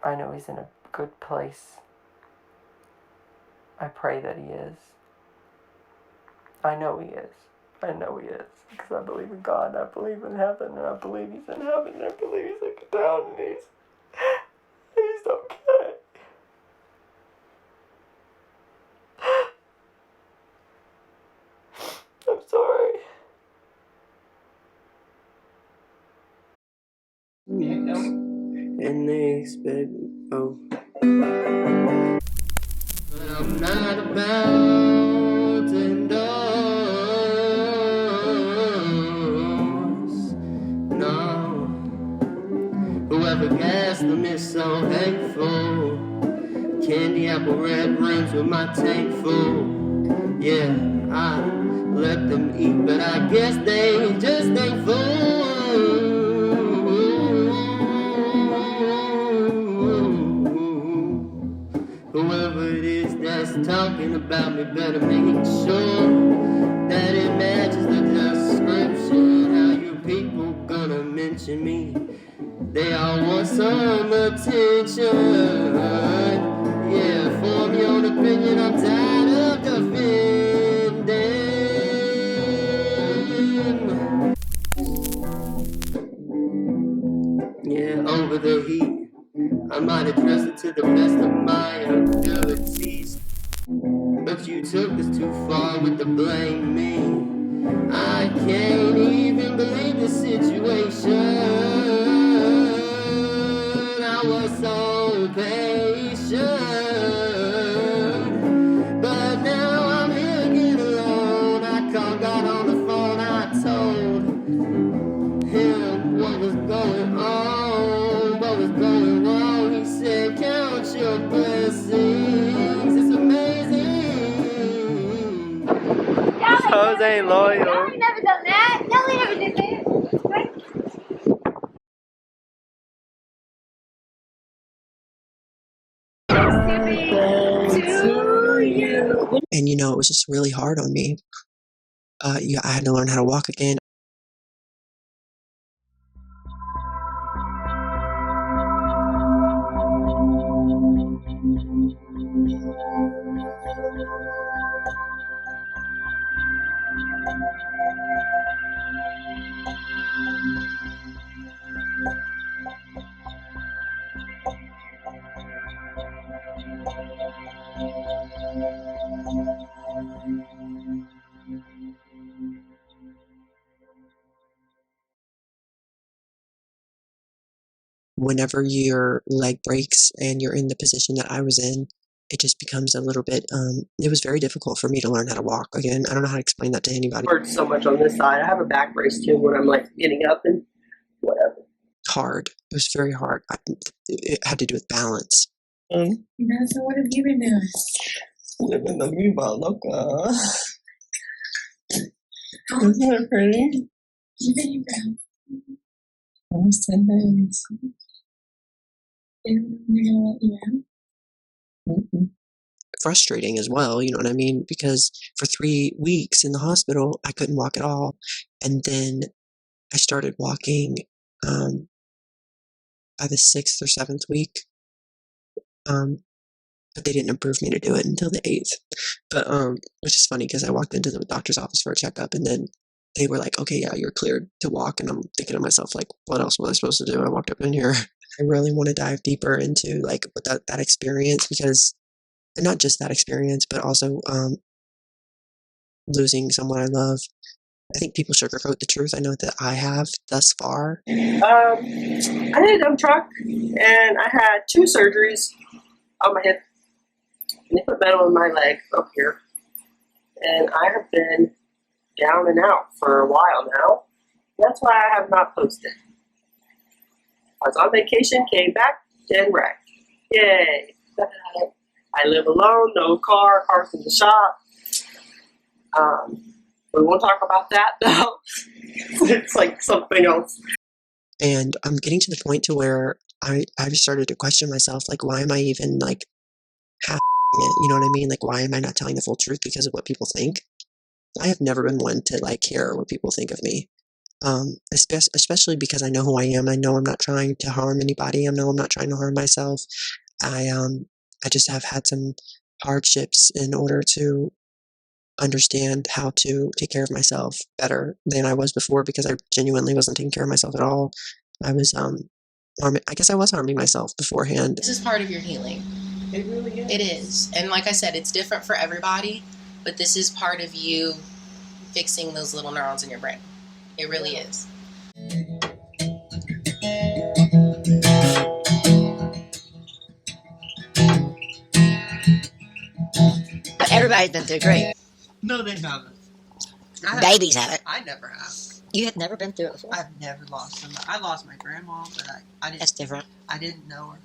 I know he's in a good place. I pray that he is. I know he is. I know he is. Because I believe in God, and I believe in heaven, and I believe he's in heaven, and I believe he's looking down, and he's okay. I'm sorry. And they expect, I'm not about to endorse, no. Whoever gassed them is so hateful. Candy apple red rims with my tank full. Yeah, I let them eat, but I guess they just ain't full. Whoever it is that's talking about me better make sure that it matches the description. How you people gonna mention me? They all want some attention. Yeah, form your own opinion, I'm tired of defending. Yeah, over the heat, I might address it to the best of my abilities. But you took this too far with the blame me. I can't even believe the situation. I was so patient, but now I'm here again alone. I called God on the phone, I told him what was going on, what was going wrong. He said, count your blessings, it's amazing. These hoes ain't loyal. Y'all ain't never done that. Y'all ain't never did that. And, it was just really hard on me. I had to learn how to walk again. Whenever your leg breaks and you're in the position that I was in, it just becomes a little bit, it was very difficult for me to learn how to walk again. I don't know how to explain that to anybody. It hurts so much on this side. I have a back brace too when I'm like getting up and whatever. Hard. It was very hard. It had to do with balance. So what have you been doing? Living the vida loca. Isn't it pretty? You've been around. Almost 10 days. They're gonna let you out? Frustrating as well, you know what I mean? Because for 3 weeks in the hospital, I couldn't walk at all. And then I started walking by the 6th or 7th week. But they didn't approve me to do it until the 8th. But which is funny because I walked into the doctor's office for a checkup and then they were like, okay, yeah, you're cleared to walk. And I'm thinking to myself, like, what else was I supposed to do? I walked up in here. I really want to dive deeper into like that experience, because and not just that experience, but also losing someone I love. I think people sugarcoat the truth. I know that I have thus far. I had a dump truck and I had 2 surgeries on my hip. And they put metal in my leg up here. And I have been down and out for a while now. That's why I have not posted. I was on vacation, came back, then wrecked. Yay. I live alone, no car, car's in the shop. We won't talk about that though. It's like something else. And I'm getting to the point to where I've started to question myself, like, why am I even like half it? You know what I mean? Like, why am I not telling the full truth because of what people think? I have never been one to like care what people think of me. especially because I know who I am. I know I'm not trying to harm anybody. I know I'm not trying to harm myself. I just have had some hardships in order to understand how to take care of myself better than I was before because I genuinely wasn't taking care of myself at all. I was, I guess I was harming myself beforehand. This is part of your healing. It really is. It is. And like I said, it's different for everybody, but this is part of you fixing those little neurons in your brain. It really is. But everybody's been through grief. No, they haven't. Babies haven't. I never have. You have never been through it before. I've never lost somebody. I lost my grandma, but I didn't. That's different. I didn't know her.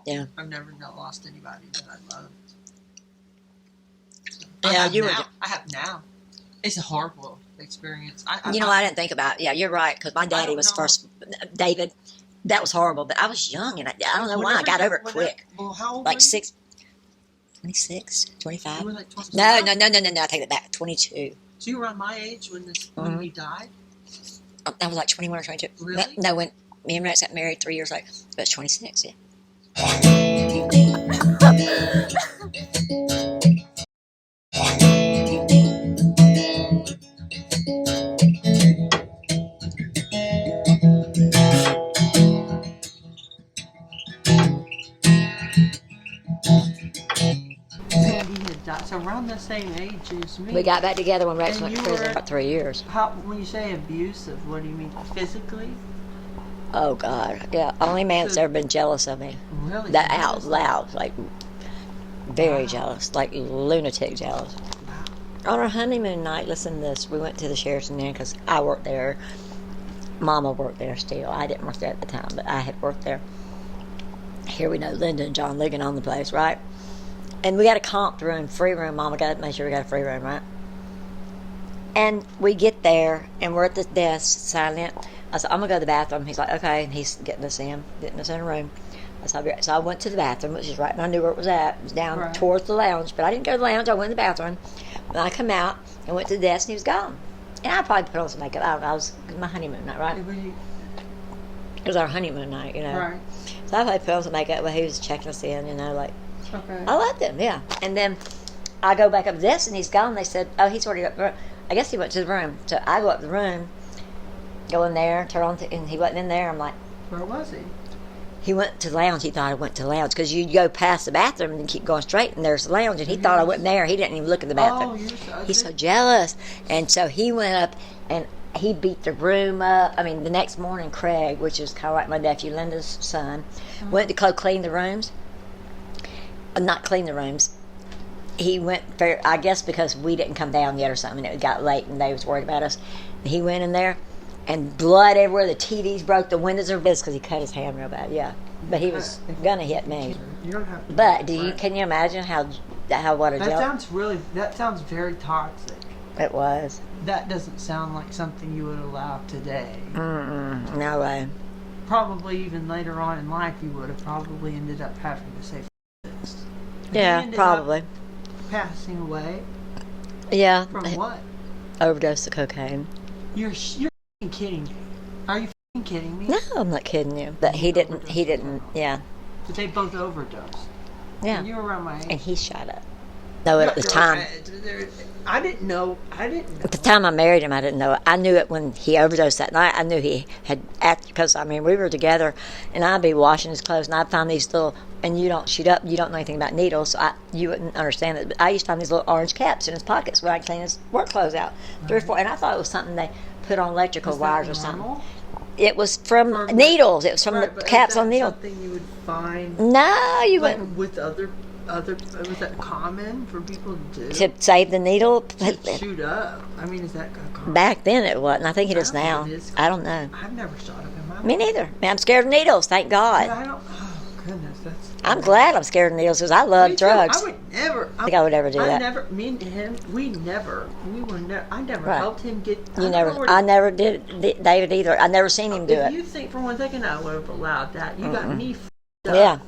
Yeah. I've never lost anybody that I loved. So Yeah, you were. I have now. It's a horrible experience. I didn't think about it. Yeah, you're right. Because my daddy was first. David, that was horrible. But I was young, and I don't know why I got over it quick. Well, how old? Like were you? 26, 25. You were like 26? No. I take that back. 22. So you were around my age when he died? I was like 21 or 22. Really? No, when me and Rex got married 3 years later. But it's 26, yeah. Sandy had died. So around the same age as me. We got back together when Rex And went to you prison were- for 3 years. When you say abusive, what do you mean? Physically? Oh, God. Yeah, only man that's ever been jealous of me. Really? That out loud, like very jealous, like lunatic jealous. On our honeymoon night, listen to this. We went to the Sheraton Inn because I worked there. Mama worked there still. I didn't work there at the time, but I had worked there. Here we know Linda and John Ligon on the place, right? And we got a comped room, free room. Mama got to make sure we got a free room, right? And we get there, and we're at the desk, silent. I said, I'm going to go to the bathroom. He's like, okay. And he's getting us in a room. So I went to the bathroom, which is right, and I knew where it was at. It was down towards the lounge, but I didn't go to the lounge. I went to the bathroom. When I come out and went to the desk, and he was gone. And I probably put on some makeup. I don't know. It was my honeymoon night, right? It was our honeymoon night, you know. Right. So I probably put on some makeup, but he was checking us in, you know, like. Okay. I loved him, yeah. And then I go back up to the desk, and he's gone. They said, oh, he's already up the room. I guess he went to the room. So I go up the room, go in there, turn on, and he wasn't in there. I'm like, Where was he? he went to the lounge. He thought I went to the lounge because you go past the bathroom and keep going straight, and there's the lounge. And he thought I went there. He didn't even look at the bathroom. Oh, He's so jealous. And so he went up and he beat the room up. I mean, the next morning, Craig, which is kind of like my nephew Linda's son, went to go clean the rooms. Not clean the rooms. He went there, I guess because we didn't come down yet or something. It got late and they was worried about us. He went in there and blood everywhere. The TVs broke. The windows are this because he cut his hand real bad. Yeah, but he was gonna hit me. You don't have to. But can you imagine how what a That joke sounds very toxic. it was? That doesn't sound like something you would allow today. No way. Probably even later on in life, you would have probably ended up having to say this. Yeah, probably. Passing away Yeah. from what? Overdose of cocaine. You're f***ing kidding me. Are you f***ing kidding me? No, I'm not kidding you. But he didn't. Yeah. But they both overdosed. Yeah. And you were around my age. And he shot up. No, at the time. I didn't know. At the time I married him, I didn't know it. I knew it when he overdosed that night. I knew he had, because, I mean, we were together, and I'd be washing his clothes, and I'd find these little, and you don't shoot up, you don't know anything about needles, so you wouldn't understand it. But I used to find these little orange caps in his pockets when I'd clean his work clothes out. 3 or 4, and I thought it was something they put on electrical wires or something. It was from needles. It was from the caps on needles. Something you would find. No, you like wouldn't. With other, was that common for people to do? To save the needle? To shoot up. I mean, is that common? Back then it wasn't. I think it is I don't now. think it is. I don't know. I've never shot up in my life. Me neither. Man, I'm scared of needles. Thank God. I don't. Oh goodness, that's. I'm glad I'm scared of needles because I love Me too. drugs. I would never. I think I would ever do that. Me and him, we were never. I never Right. helped him get. I never did David either. I never seen him do If it. you think for one second I would have allowed that, you got me f***ed up. Yeah.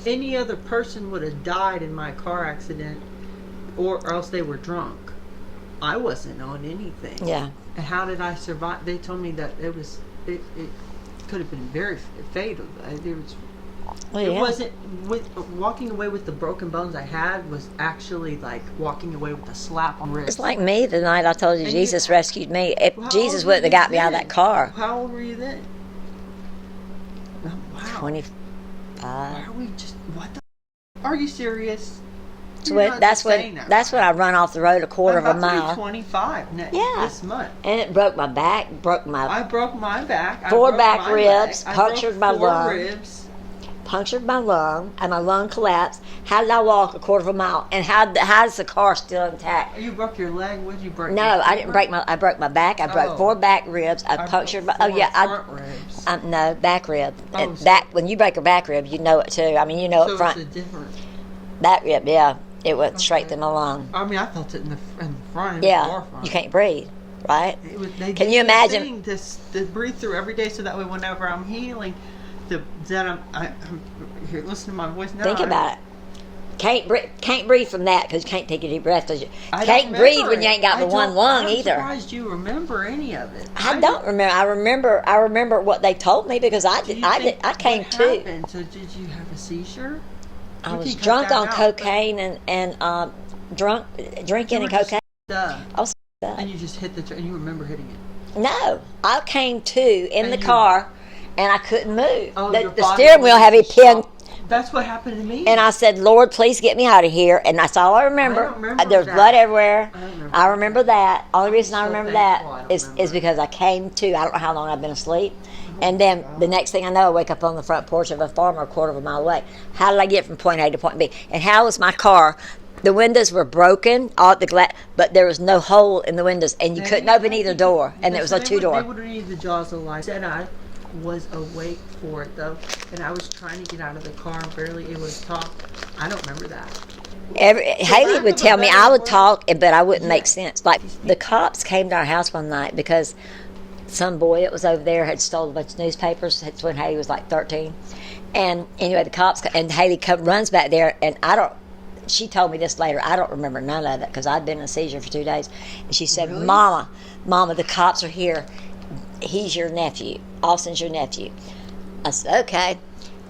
Any other person would have died in my car accident, or else they were drunk. I wasn't on anything. Yeah. And how did I survive? They told me that it could have been very fatal. Well, It yeah. wasn't walking away with the broken bones I had was actually like walking away with a slap on the wrist. It's like me the night I told you And Jesus rescued me. If How Jesus old were wouldn't have you got me out of then? that car. How old were you then? Oh, wow. 25. Why are we just what the? Are you serious? So You're not that's just saying when that I run off the road a quarter I'm of a about to be mile. 25 Yeah. this month. And it broke my back, I broke my back. Four I broke back my ribs, leg. punctured my I broke four lung. ribs. punctured my lung, and my lung collapsed. How did I walk a quarter of a mile? And how is the car still intact? You broke your leg? What did you break? No, I didn't break my. I broke my back. I broke 4 back ribs. I punctured my. broke 4 front ribs. No, back rib. Oh, Back. When you break a back rib, you know it too. I mean, you know So it front. it's a different. Back rib, yeah. It went straight to my lung. I mean, I felt it in the front. It was Yeah, horrifying. you can't breathe, right? They Can gave you me a imagine? thing to breathe through every day, so that way, whenever I'm healing, that I'm here. Listen to my voice now. Think about it. Can't breathe from that because you can't take a deep breath. Cause you I can't don't breathe remember when you it. ain't got the one lung I'm either. surprised you remember any of it. I don't remember. I remember what they told me because I came to. Happened? So did you have a seizure? I We was can cut drunk that on out, cocaine and drinking You and were just cocaine. stuck, I was stuck. and you just hit and you remember hitting it. No, I came to in And the you- car, and I couldn't move. Oh, the your the body steering wheel was had me in pinned, shock. That's what happened to me. and I said, "Lord, please get me out of here." And that's all I remember. I don't remember There's that. blood everywhere. I don't remember I remember that. Only reason I so remember thankful I that don't is remember. because I came to. I don't know how long I've been asleep. And then the next thing I know, I wake up on the front porch of a farmer a quarter of a mile away. How did I get from point A to point B? And how was my car? The windows were broken, all the glass, but there was no hole in the windows, and you couldn't open either door, and it was a They 2-door. would have needed the jaws of life. Said I was awake for it though, and I was trying to get out of the car, barely able to talk. I don't remember that. Haley lack would of a tell me better I would word- talk, but I wouldn't make Yeah. sense. Like the cops came to our house one night because some boy that was over there had stolen a bunch of newspapers. That's when Haley was like 13. And anyway, the cops and Haley runs back there, and I don't. She told me this later. I don't remember none of it because I'd been in a seizure for 2 days. And she said, Really? "Mama, the cops are here. He's your nephew. Austin's your nephew." I said, "Okay."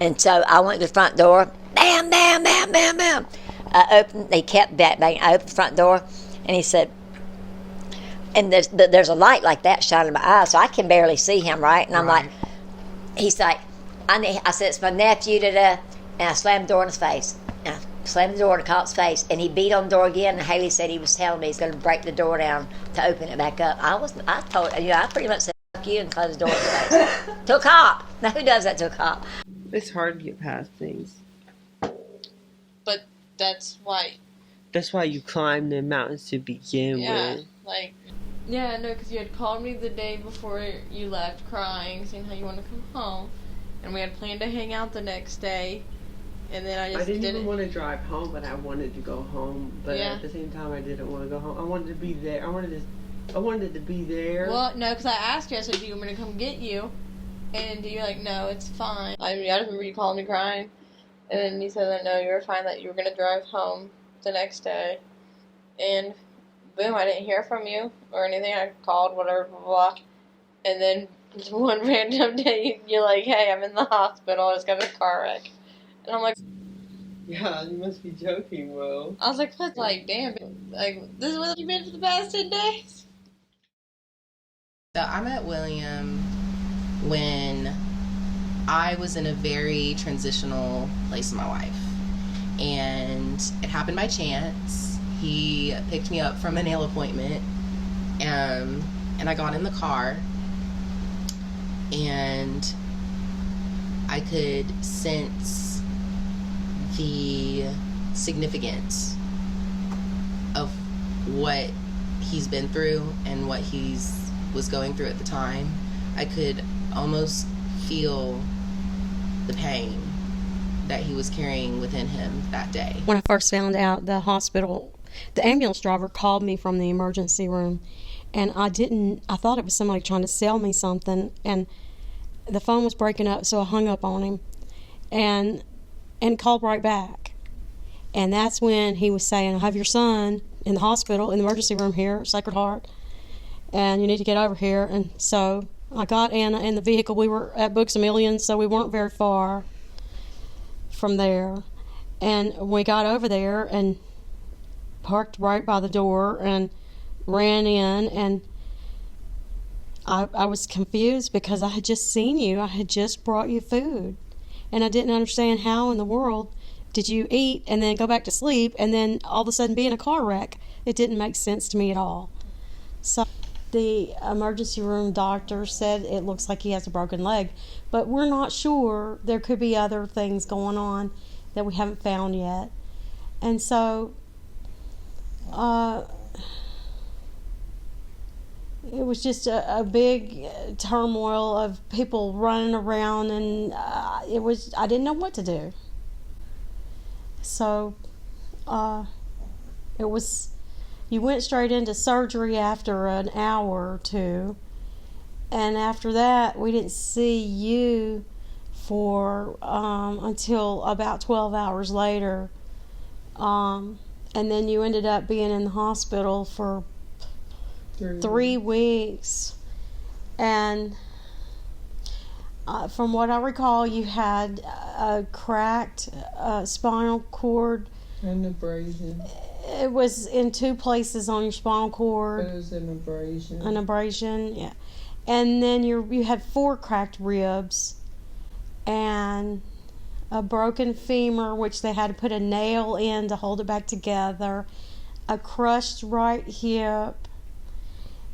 And so I went to the front door. Bam, bam, bam, bam, bam. I opened. They kept banging. I opened the front door, and he said, and there's a light like that shining in my eyes, so I can barely see him, right? And I'm like, he's like, I said, "It's my nephew," and I slammed the door in his face. And I slammed the door in the cop's face, and he beat on the door again. And Haley said he was telling me he's going to break the door down to open it back up. I told I pretty much said, "Fuck you," and closed the door in his face. To a cop. Now who does that to a cop? It's hard to get past things. But that's why, That's why you climb the mountains to begin yeah, with. like, yeah, no, because you had called me the day before you left crying, saying how you want to come home. And we had planned to hang out the next day. And then I just I didn't didn't. even want to drive home, but I wanted to go home. But Yeah. at the same time, I didn't want to go home. I wanted to be there. I wanted to be there. Well, no, because I asked you, I said, "Do you want me to come get you?" And you're like, "No, it's fine." I just remember you calling me crying. And then you said that no, you were fine, that you were going to drive home the next day. And boom, I didn't hear from you or anything. I called, whatever, blah, blah, blah. And then one random day, you're like, "Hey, I'm in the hospital. I just got in a car wreck." And I'm like, Yeah, you must be joking, Will. I was like, what? Like, damn, like, this is what you've been for the past 10 days? So I met William when I was in a very transitional place in my life. And it happened by chance. He picked me up from a nail appointment. And I got in the car. And I could sense the significance of what he's been through and what was going through at the time. I could almost feel the pain that he was carrying within him that day. When I first found out, the ambulance driver called me from the emergency room, and I thought it was somebody trying to sell me something, and the phone was breaking up, so I hung up on him and called right back. And that's when he was saying, "I have your son in the hospital, in the emergency room here, Sacred Heart." and you need to get over here. And so I got Anna in the vehicle. We were at Books A Million, so we weren't very far from there. And we got over there and parked right by the door and ran in, and I was confused because I had just seen you. I had just brought you food, and I didn't understand how in the world did you eat and then go back to sleep and then all of a sudden be in a car wreck. It didn't make sense to me at all. So the emergency room doctor said it looks like he has a broken leg, but we're not sure. There could be other things going on that we haven't found yet. And so it was just a big turmoil of people running around, and I didn't know what to do. So you went straight into surgery after an hour or two, and after that we didn't see you for until about 12 hours later, and then you ended up being in the hospital for 3 weeks. And from what I recall, you had a cracked spinal cord. An abrasion. It was in 2 places on your spinal cord. It was an abrasion. An abrasion, yeah. And then you had 4 cracked ribs and a broken femur, which they had to put a nail in to hold it back together, a crushed right hip,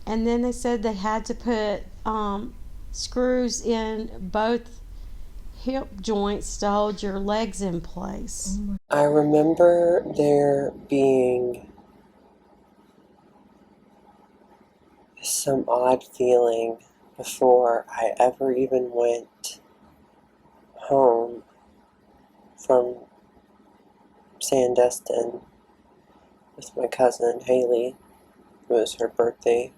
and then they said they had to put screws in both hip joints to hold your legs in place. I remember there being some odd feeling before I ever even went home from Sandestin with my cousin Haley. It was her birthday.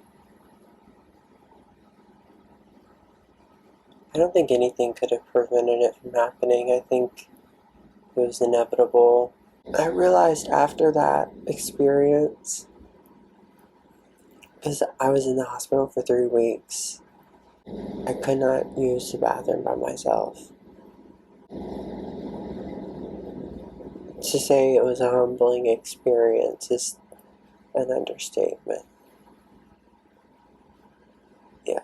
I don't think anything could have prevented it from happening. I think it was inevitable. I realized after that experience, because I was in the hospital for 3 weeks, I could not use the bathroom by myself. To say it was a humbling experience is an understatement. Yeah.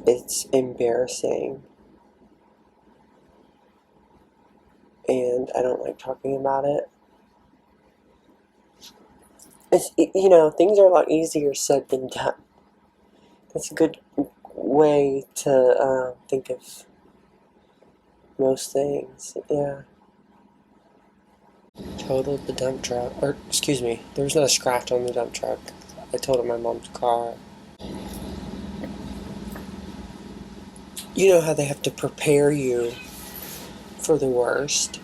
It's embarrassing. And I don't like talking about it. It's, things are a lot easier said than done. That's a good way to think of most things. Yeah. Totaled the dump truck. Or, excuse me, there was not a scratch on the dump truck. I totaled my mom's car. You know how they have to prepare you for the worst.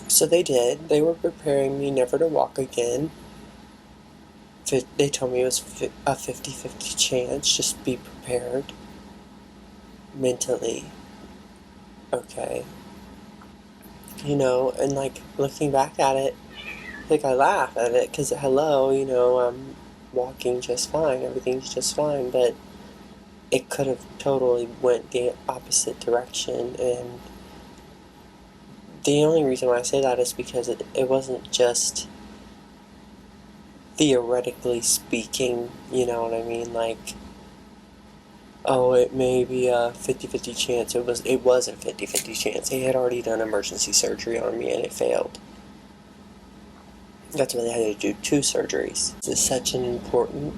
So they did. They were preparing me never to walk again. They told me it was a 50-50 chance. Just be prepared. Mentally. Okay. And like, looking back at it, like, I laugh at it, because hello, I'm walking just fine. Everything's just fine. But it could have totally went the opposite direction, and the only reason why I say that is because it wasn't just theoretically speaking, you know what I mean? Like, oh, it may be a 50-50 chance. It was a 50-50 chance. They had already done emergency surgery on me, and it failed. That's why they had to do 2 surgeries. It's such an important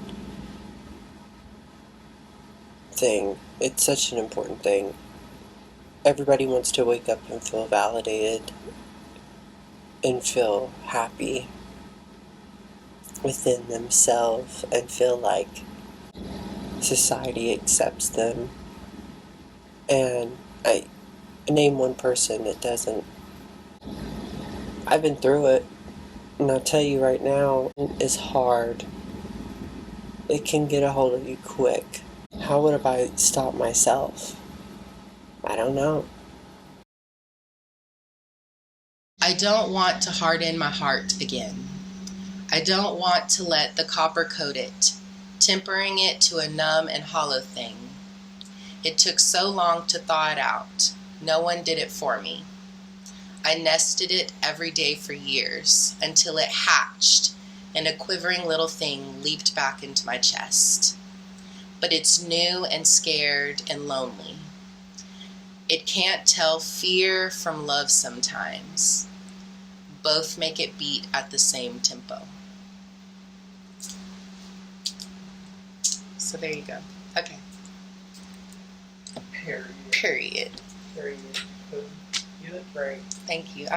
thing. It's such an important thing. Everybody wants to wake up and feel validated and feel happy within themselves and feel like society accepts them. And I name one person that doesn't. I've been through it, and I'll tell you right now, it's hard. It can get a hold of you quick. How would I stop myself? I don't know. I don't want to harden my heart again. I don't want to let the copper coat it, tempering it to a numb and hollow thing. It took so long to thaw it out. No one did it for me. I nested it every day for years until it hatched and a quivering little thing leaped back into my chest. But it's new and scared and lonely. It can't tell fear from love sometimes. Both make it beat at the same tempo. So there you go. Okay. Period. Period. Period. You look great. Thank you.